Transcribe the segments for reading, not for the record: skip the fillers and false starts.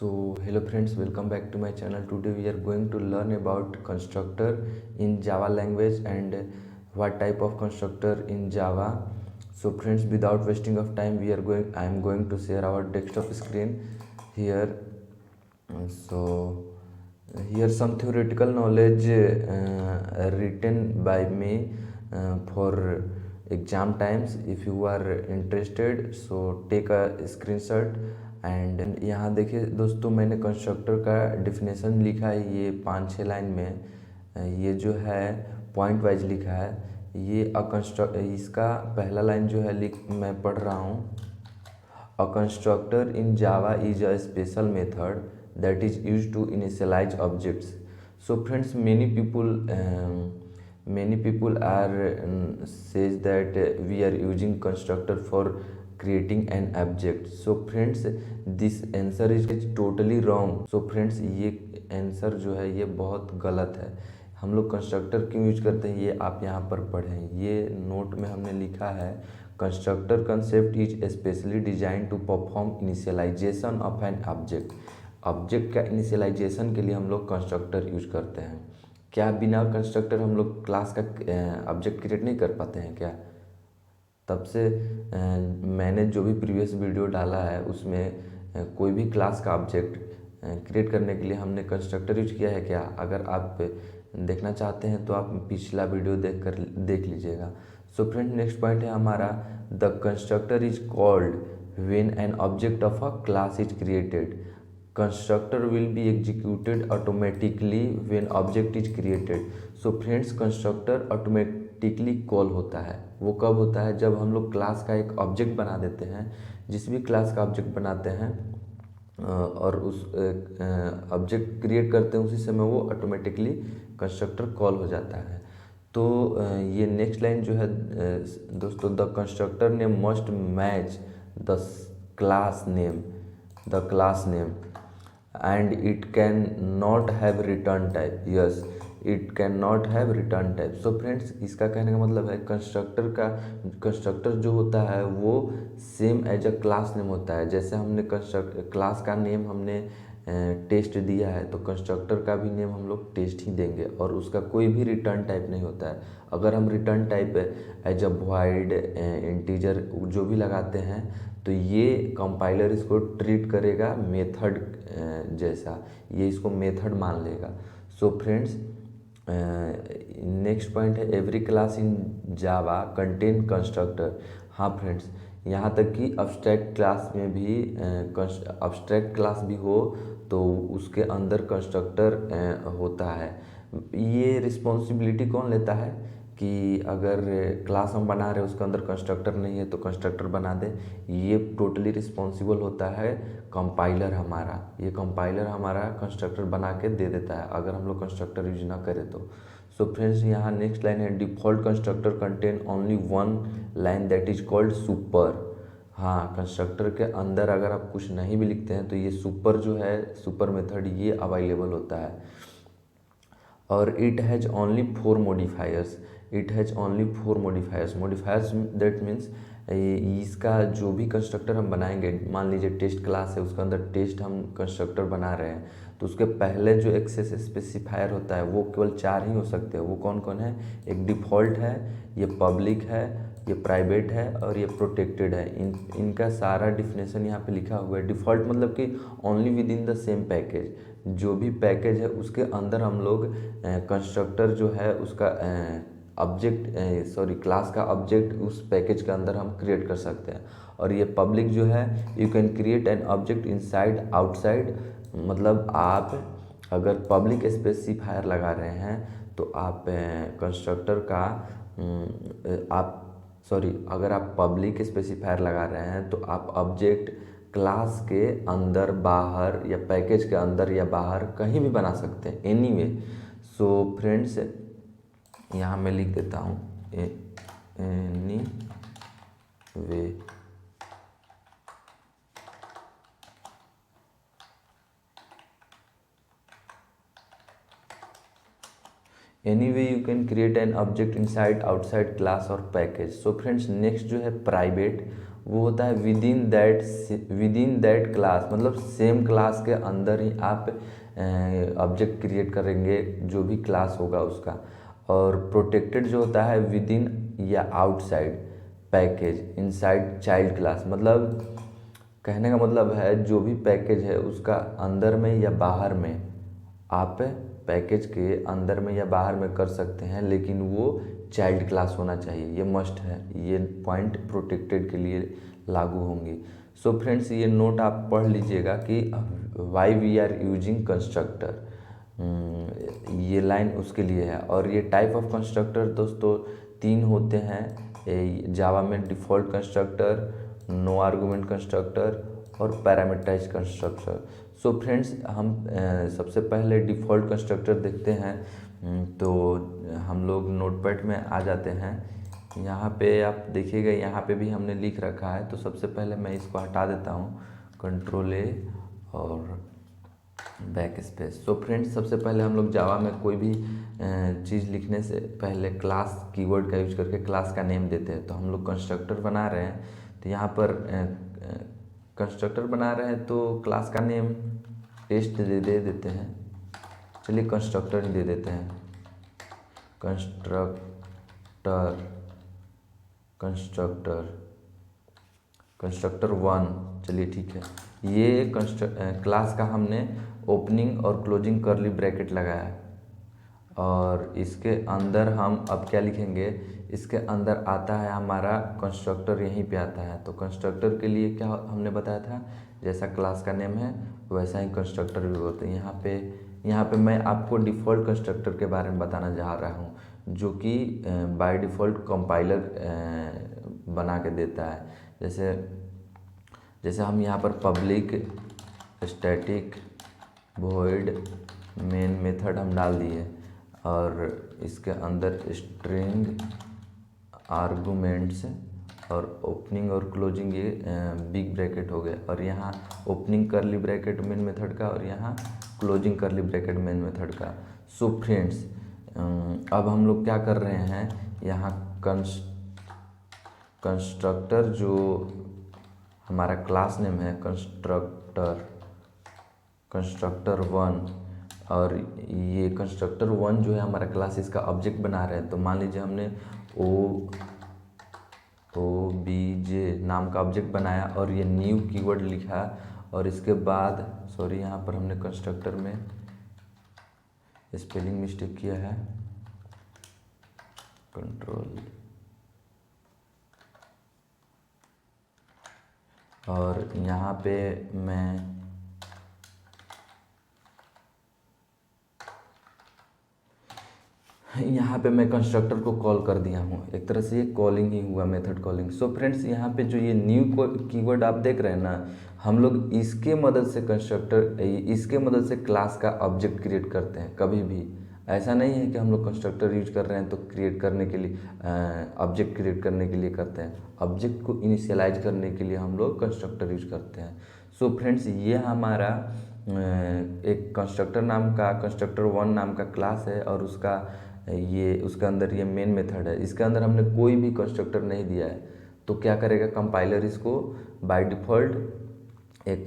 So hello friends, welcome back to my channel. Today we are going to learn about constructor in Java language and what type of constructor in Java. So friends, without wasting of time, I am going to share our desktop screen here. So here some theoretical knowledge written by me for exam times. If you are interested, so take a screenshot. And यहाँ देखिए दोस्तों, मैंने constructor का definition लिखा है ये 5-6 line में। ये जो है पॉइंट वाइज लिखा है। ये इसका पहला लाइन जो है मैं पढ़ रहा हूँ। अ constructor in Java is a special method that is used to initialize objects. So friends, many people are says that we are using constructor for creating an object. So friends, this answer is totally wrong. So friends, ये answer जो है ये बहुत गलत है। हम लोग constructor क्यों यूज करते हैं ये आप यहाँ पर पढ़ें। ये नोट में हमने लिखा है, constructor concept is specially design to perform initialisation of an object. Object का इनिशियलाइजेशन के लिए हम लोग कंस्ट्रक्टर यूज करते हैं। क्या बिना कंस्ट्रक्टर हम लोग क्लास का ऑब्जेक्ट क्रिएट नहीं कर पाते हैं क्या? तब से मैंने जो भी प्रीवियस वीडियो डाला है उसमें कोई भी क्लास का ऑब्जेक्ट क्रिएट करने के लिए हमने कंस्ट्रक्टर यूज किया है क्या? अगर आप देखना चाहते हैं तो आप पिछला वीडियो देख लीजिएगा। सो फ्रेंड, नेक्स्ट पॉइंट है हमारा, the constructor is called when an object of a class is created. Constructor will be executed automatically when object is created. So friends, constructor automatically call होता है। वो कब होता है? जब हम लोग क्लास का एक ऑब्जेक्ट बना देते हैं। जिस भी क्लास का ऑब्जेक्ट बनाते हैं और उस ऑब्जेक्ट क्रिएट करते हैं, उसी समय वो ऑटोमेटिकली कंस्ट्रक्टर कॉल हो जाता है। तो ये नेक्स्ट लाइन जो है दोस्तों, the constructor name must match the class name and it can not have return type. Yes, it cannot have return type. So friends, इसका कहने का मतलब है कंस्ट्रक्टर जो होता है वो same as a class name होता है। जैसे हमने क्लास का नेम हमने टेस्ट दिया है, तो कंस्ट्रक्टर का भी नेम हम लोग टेस्ट ही देंगे और उसका कोई भी रिटर्न टाइप नहीं होता है। अगर हम return type as a void integer जो भी लगाते हैं तो ये कंपाइलर इसको ट्रीट करेगा मेथड जैसा, ये इसको मेथड मान लेगा। सो फ्रेंड्स, नेक्स्ट पॉइंट है, every class in Java contain constructor. हाँ फ्रेंड्स, यहाँ तक कि अब्स्ट्रैक्ट क्लास में भी अब्स्ट्रैक्ट क्लास भी हो तो उसके अंदर कंस्ट्रक्टर होता है। ये रिस्पॉन्सिबिलिटी कौन लेता है कि अगर क्लास हम बना रहे हैं उसके अंदर कंस्ट्रक्टर नहीं है तो कंस्ट्रक्टर बना दे? ये टोटली रिस्पॉन्सिबल होता है कंपाइलर हमारा। ये कंपाइलर हमारा कंस्ट्रक्टर बना के दे देता है अगर हम लोग कंस्ट्रक्टर यूज ना करें तो। सो फ्रेंड्स, यहाँ नेक्स्ट लाइन है, default constructor contain only one line that is called super. हाँ, कंस्ट्रक्टर के अंदर अगर आप कुछ नहीं भी लिखते हैं तो ये सुपर जो है, सुपर मेथड, ये अवेलेबल होता है। और it has only 4 modifiers. Modifiers that means इसका जो भी कंस्ट्रक्टर हम बनाएंगे, मान लीजिए टेस्ट क्लास है, उसके अंदर टेस्ट हम कंस्ट्रक्टर बना रहे हैं तो उसके पहले जो एक्सेस स्पेसिफायर होता है वो केवल 4 ही हो सकते हैं। वो कौन कौन है? एक डिफ़ॉल्ट है, ये पब्लिक है, ये प्राइवेट है और ये प्रोटेक्टेड है। इनका सारा डिफिनेशन यहाँ पे लिखा हुआ है। डिफ़ॉल्ट मतलब कि only with in the same package, जो भी पैकेज है उसके अंदर हम लोग कंस्ट्रक्टर जो है उसका क्लास का ऑब्जेक्ट उस पैकेज के अंदर हम क्रिएट कर सकते हैं। और ये पब्लिक जो है, you can create an object inside outside. मतलब आप अगर पब्लिक स्पेसिफायर लगा रहे हैं तो आप कंस्ट्रक्टर का अगर आप पब्लिक स्पेसिफायर लगा रहे हैं तो आप ऑब्जेक्ट क्लास के अंदर, बाहर या पैकेज के अंदर या बाहर कहीं भी बना सकते हैं, एनीवे। सो फ्रेंड्स, यहाँ मैं लिख देता हूँ any way. Anyway you can create an object inside outside class और पैकेज। सो फ्रेंड्स, नेक्स्ट जो है प्राइवेट, वो होता है विदिन दैट क्लास, मतलब सेम क्लास के अंदर ही आप ऑब्जेक्ट क्रिएट करेंगे जो भी क्लास होगा उसका। और प्रोटेक्टेड जो होता है विदिन या outside package inside child class, मतलब कहने का मतलब है जो भी पैकेज है उसका अंदर में या बाहर में आप पैकेज के अंदर में या बाहर में कर सकते हैं, लेकिन वो चाइल्ड क्लास होना चाहिए, ये मस्ट है। ये पॉइंट प्रोटेक्टेड के लिए लागू होंगी। सो फ्रेंड्स, ये नोट आप पढ़ लीजिएगा कि why we are using constructor, ये लाइन उसके लिए है। और ये टाइप ऑफ कंस्ट्रक्टर दोस्तों 3 होते हैं जावा में: default constructor, no argument constructor और पैरामीटराइज कंस्ट्रक्टर। सो फ्रेंड्स, हम सबसे पहले डिफ़ॉल्ट कंस्ट्रक्टर देखते हैं। तो हम लोग नोटपैड में आ जाते हैं। यहाँ पे आप देखिएगा, यहाँ पे भी हमने लिख रखा है। तो सबसे पहले मैं इसको हटा देता हूँ, कंट्रोल ए और बैक स्पेस। सो फ्रेंड्स, सबसे पहले हम लोग जावा में कोई भी चीज़ लिखने से पहले क्लास कीवर्ड का यूज करके क्लास का नेम देते हैं। तो हम लोग कंस्ट्रक्टर बना रहे हैं, तो यहाँ पर कंस्ट्रक्टर बना रहे हैं तो क्लास का नेम टेस्ट दे देते हैं। चलिए कंस्ट्रक्टर ही दे देते हैं, कंस्ट्रक्टर 1। चलिए ठीक है, ये क्लास का हमने ओपनिंग और क्लोजिंग कर्ली ब्रैकेट लगाया है। और इसके अंदर हम अब क्या लिखेंगे, इसके अंदर आता है हमारा कंस्ट्रक्टर, यहीं पे आता है। तो कंस्ट्रक्टर के लिए क्या हमने बताया था, जैसा क्लास का नेम है वैसा ही कंस्ट्रक्टर भी होते हैं। यहाँ पे मैं आपको डिफ़ॉल्ट कंस्ट्रक्टर के बारे में बताना चाह रहा हूँ, जो कि बाय डिफ़ॉल्ट कंपाइलर बना के देता है। जैसे हम यहाँ पर public static void main method हम डाल दिए और इसके अंदर स्ट्रिंग आर्गुमेंट्स और ओपनिंग और क्लोजिंग, ये बिग ब्रैकेट हो गए। और यहाँ ओपनिंग करली ब्रैकेट मेन मेथड का और यहाँ क्लोजिंग करली ब्रैकेट मेन मेथड का। सो फ्रेंड्स, अब हम लोग क्या कर रहे हैं, यहाँ कंस्ट्रक्टर जो हमारा क्लास नेम है कंस्ट्रक्टर 1, और ये कंस्ट्रक्टर 1 जो है हमारा क्लास, इसका ऑब्जेक्ट बना रहे हैं। तो मान लीजिए हमने OBJ नाम का ऑब्जेक्ट बनाया और ये न्यू कीवर्ड लिखा, और इसके बाद सॉरी यहाँ पर हमने कंस्ट्रक्टर में स्पेलिंग मिस्टेक किया है, कंट्रोल, और यहाँ पे मैं कंस्ट्रक्टर को कॉल कर दिया हूँ। एक तरह से ये कॉलिंग ही हुआ, मेथड कॉलिंग। सो फ्रेंड्स, यहाँ पे जो ये न्यू कीवर्ड आप देख रहे हैं ना, हम लोग इसके मदद से क्लास का ऑब्जेक्ट क्रिएट करते हैं। कभी भी ऐसा नहीं है कि हम लोग कंस्ट्रक्टर यूज कर रहे हैं तो क्रिएट करने के लिए ऑब्जेक्ट क्रिएट करने के लिए करते हैं। ऑब्जेक्ट को इनिशियलाइज करने के लिए हम लोग कंस्ट्रक्टर यूज करते हैं। सो फ्रेंड्स, ये हमारा एक कंस्ट्रक्टर 1 नाम का क्लास है, और उसके अंदर ये मेन मेथड है। इसके अंदर हमने कोई भी कंस्ट्रक्टर नहीं दिया है। तो क्या करेगा कंपाइलर, इसको बाय डिफ़ॉल्ट एक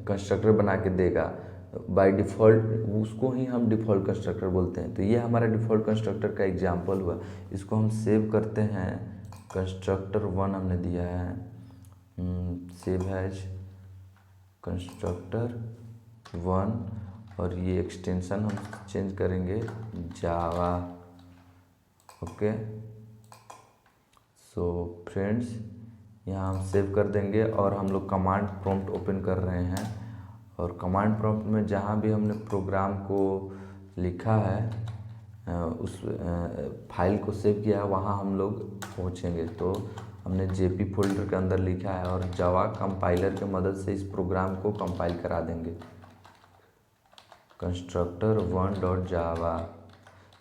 कंस्ट्रक्टर बना के देगा। बाय डिफ़ॉल्ट उसको ही हम डिफ़ॉल्ट कंस्ट्रक्टर बोलते हैं। तो ये हमारा डिफ़ॉल्ट कंस्ट्रक्टर का एग्जांपल हुआ। इसको हम सेव करते हैं, कंस्ट्रक्टर 1 हमने दिया है, सेव एज कंस्ट्रक्टर 1, और ये एक्सटेंशन हम चेंज करेंगे जावा। ओके, सो फ्रेंड्स, यहाँ हम सेव कर देंगे और हम लोग कमांड प्रॉम्प्ट ओपन कर रहे हैं। और कमांड प्रॉम्प्ट में जहाँ भी हमने प्रोग्राम को लिखा है, उस फाइल को सेव किया है, वहाँ हम लोग पहुँचेंगे। तो हमने जेपी फोल्डर के अंदर लिखा है और जावा कंपाइलर की मदद से इस प्रोग्राम को कंपाइल करा देंगे, कंस्ट्रक्टर 1.java।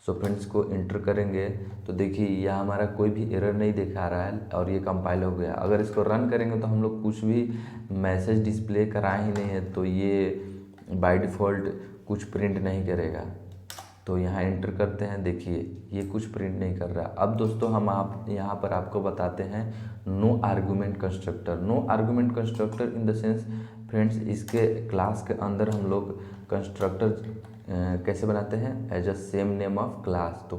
सो फ्रेंड्स, को इंटर करेंगे तो देखिए यह हमारा कोई भी एरर नहीं दिखा रहा है और ये कंपाइल हो गया। अगर इसको रन करेंगे तो हम लोग कुछ भी मैसेज डिस्प्ले करा ही नहीं है, तो ये बाय डिफ़ॉल्ट कुछ प्रिंट नहीं करेगा। तो यहाँ एंटर करते हैं। देखिए ये कुछ प्रिंट नहीं कर रहा। अब दोस्तों हम आप यहाँ पर आपको बताते हैं no argument constructor. No argument constructor in the sense friends, इसके क्लास के अंदर हम लोग कंस्ट्रक्टर कैसे बनाते हैं, as a same name of class. तो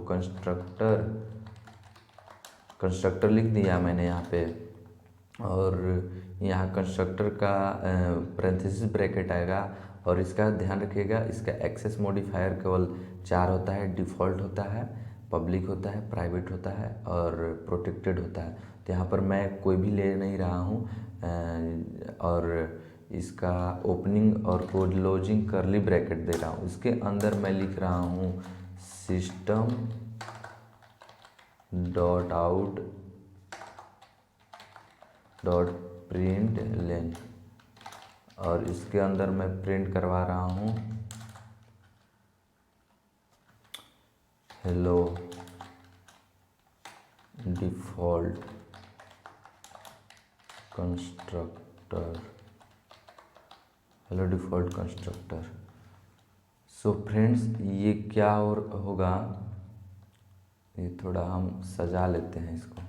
कंस्ट्रक्टर लिख दिया मैंने यहाँ पे, और यहाँ कंस्ट्रक्टर का पैरेंथेसिस ब्रैकेट आएगा, और इसका ध्यान रखिएगा इसका एक्सेस मॉडिफायर केवल 4 होता है। डिफ़ॉल्ट होता है, पब्लिक होता है, प्राइवेट होता है और प्रोटेक्टेड होता है। तो यहाँ पर मैं कोई भी ले नहीं रहा हूँ, और इसका ओपनिंग और क्लोजिंग करली ब्रैकेट दे रहा हूँ। इसके अंदर मैं लिख रहा हूँ system dot out dot println, और इसके अंदर मैं प्रिंट करवा रहा हूँ hello default constructor, hello default constructor. So friends ये क्या होगा, ये थोड़ा हम सजा लेते हैं इसको।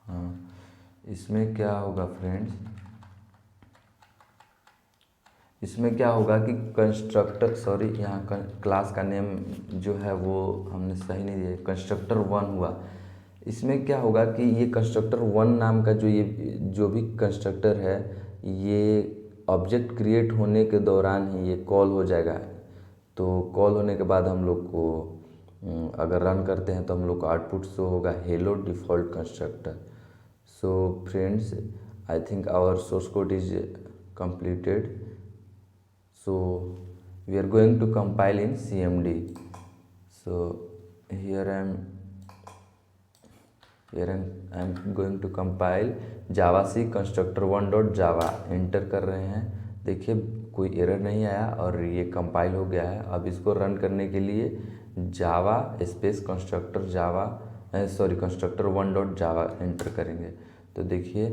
हाँ, इसमें क्या होगा फ्रेंड्स, इसमें क्या होगा कि कंस्ट्रक्टर, सॉरी यहाँ क्लास का नेम जो है वो हमने सही नहीं दिया, कंस्ट्रक्टर 1 हुआ। इसमें क्या होगा कि ये कंस्ट्रक्टर 1 नाम का जो भी कंस्ट्रक्टर है, ये ऑब्जेक्ट क्रिएट होने के दौरान ही ये कॉल हो जाएगा। तो कॉल होने के बाद हम लोग को अगर रन करते हैं तो हम लोग को आउटपुट शो होगा hello default constructor. So friends, I think our source code is completed. So we are going to compile in CMD. So here I'm going to compile javac constructor1.java, enter कर रहे हैं। देखिए कोई error नहीं आया और ये कंपाइल हो गया है। अब इसको रन करने के लिए जावा स्पेस constructor1.java एंटर करेंगे। तो देखिए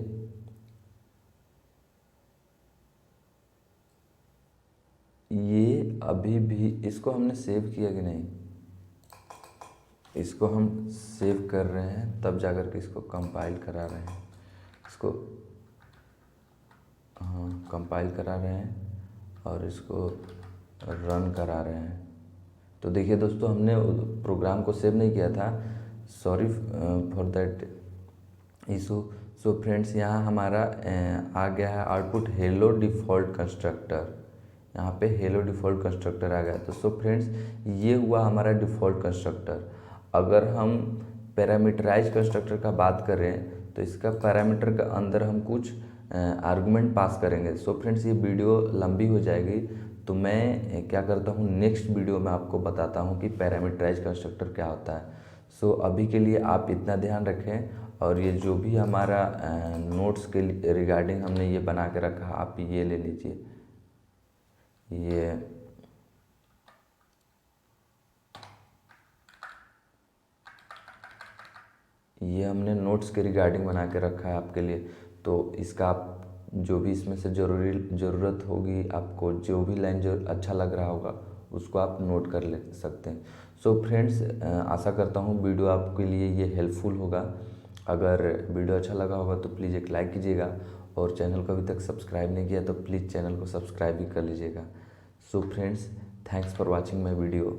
ये अभी भी, इसको हमने सेव किया कि नहीं, इसको हम सेव कर रहे हैं तब जाकर के इसको कंपाइल करा रहे हैं, इसको हाँ कंपाइल करा रहे हैं और इसको रन करा रहे हैं। तो देखिए दोस्तों हमने प्रोग्राम को सेव नहीं किया था, sorry for that issue. So friends यहाँ हमारा आ गया है आउटपुट हेलो डिफ़ॉल्ट कंस्ट्रक्टर, यहाँ पे हेलो डिफ़ॉल्ट कंस्ट्रक्टर आ गया। तो सो फ्रेंड्स ये हुआ हमारा डिफ़ॉल्ट कंस्ट्रक्टर। अगर हम पैरामीटराइज कंस्ट्रक्टर का बात करें तो इसका पैरामीटर के अंदर हम कुछ आर्गुमेंट पास करेंगे। सो फ्रेंड्स ये वीडियो लंबी हो जाएगी, तो मैं क्या करता हूँ नेक्स्ट वीडियो में आपको बताता हूँ कि पैरामीटराइज कंस्ट्रक्टर क्या होता है। सो अभी के लिए आप इतना ध्यान रखें, और ये जो भी हमारा नोट्स के रिगार्डिंग हमने ये बना के रखा, आप ये ले लीजिए। ये हमने नोट्स के रिगार्डिंग बना के रखा है आपके लिए। तो इसका आप जो भी इसमें से ज़रूरत होगी, आपको जो भी लाइन जो अच्छा लग रहा होगा उसको आप नोट कर ले सकते हैं। सो फ्रेंड्स आशा करता हूँ वीडियो आपके लिए ये हेल्पफुल होगा। अगर वीडियो अच्छा लगा होगा तो प्लीज़ एक लाइक कीजिएगा, और चैनल को अभी तक सब्सक्राइब नहीं किया तो प्लीज़ चैनल को सब्सक्राइब भी कर लीजिएगा। So friends, thanks for watching my video.